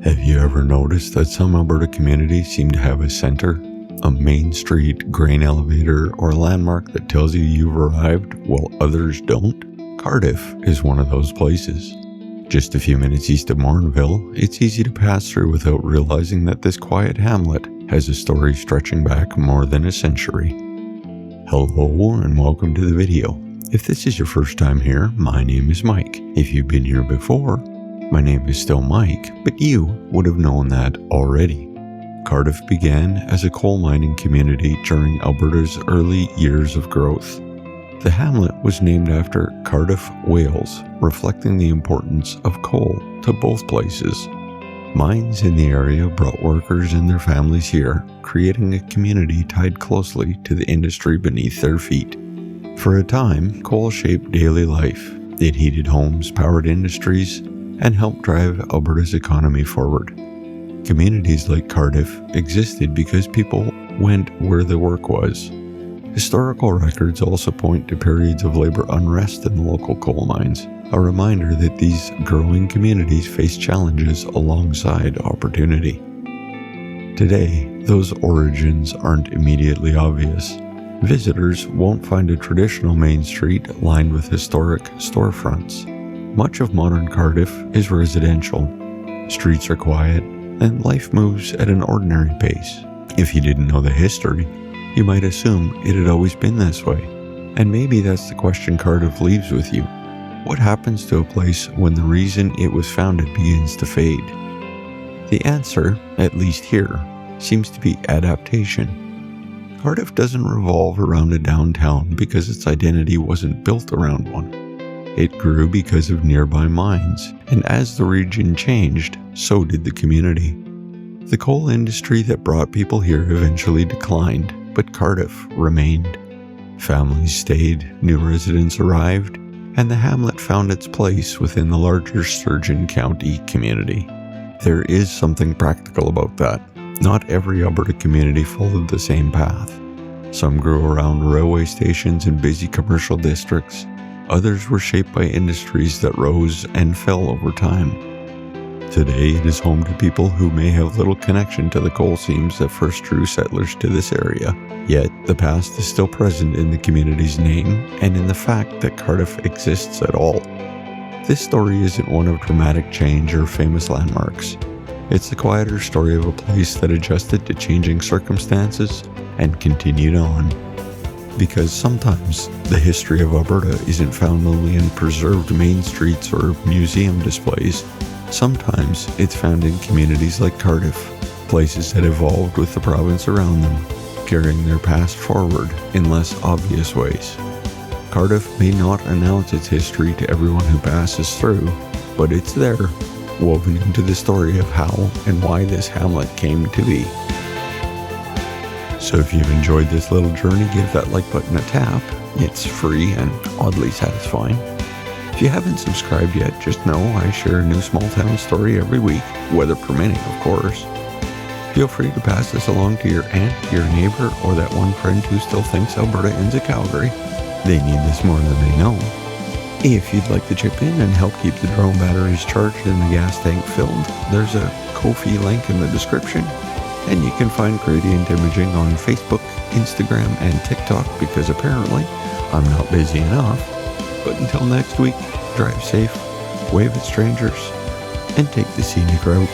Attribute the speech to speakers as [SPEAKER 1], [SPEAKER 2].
[SPEAKER 1] Have you ever noticed that some Alberta communities seem to have a center, a main street, grain elevator, or a landmark that tells you you've arrived while others don't? Cardiff is one of those places. Just a few minutes east of Morinville, it's easy to pass through without realizing that this quiet hamlet has a story stretching back more than a century. Hello and welcome to the video. If this is your first time here, my name is Mike. If you've been here before, my name is still Mike, but you would have known that already. Cardiff began as a coal mining community during Alberta's early years of growth. The hamlet was named after Cardiff, Wales, reflecting the importance of coal to both places. Mines in the area brought workers and their families here, creating a community tied closely to the industry beneath their feet. For a time, coal shaped daily life. It heated homes, powered industries, and helped drive Alberta's economy forward. Communities like Cardiff existed because people went where the work was. Historical records also point to periods of labor unrest in the local coal mines, a reminder that these growing communities face challenges alongside opportunity. Today, those origins aren't immediately obvious. Visitors won't find a traditional main street lined with historic storefronts. Much of modern Cardiff is residential. Streets are quiet, and life moves at an ordinary pace. If you didn't know the history, you might assume it had always been this way. And maybe that's the question Cardiff leaves with you. What happens to a place when the reason it was founded begins to fade? The answer, at least here, seems to be adaptation. Cardiff doesn't revolve around a downtown because its identity wasn't built around one. It grew because of nearby mines, and as the region changed, so did the community. The coal industry that brought people here eventually declined, but Cardiff remained. Families stayed, new residents arrived, and the hamlet found its place within the larger Sturgeon County community. There is something practical about that. Not every Alberta community followed the same path. Some grew around railway stations and busy commercial districts. Others were shaped by industries that rose and fell over time. Today, it is home to people who may have little connection to the coal seams that first drew settlers to this area. Yet, the past is still present in the community's name and in the fact that Cardiff exists at all. This story isn't one of dramatic change or famous landmarks. It's the quieter story of a place that adjusted to changing circumstances and continued on. Because sometimes the history of Alberta isn't found only in preserved main streets or museum displays. Sometimes it's found in communities like Cardiff, places that evolved with the province around them, carrying their past forward in less obvious ways. Cardiff may not announce its history to everyone who passes through, but it's there, woven into the story of how and why this hamlet came to be. So if you've enjoyed this little journey, give that like button a tap. It's free and oddly satisfying. If you haven't subscribed yet, just know I share a new small town story every week, weather permitting, of course. Feel free to pass this along to your aunt, your neighbor, or that one friend who still thinks Alberta ends at Calgary. They need this more than they know. If you'd like to chip in and help keep the drone batteries charged and the gas tank filled, there's a Ko-fi link in the description. And you can find Gradient Imaging on Facebook, Instagram, and TikTok because apparently I'm not busy enough. But until next week, drive safe, wave at strangers, and take the scenic route.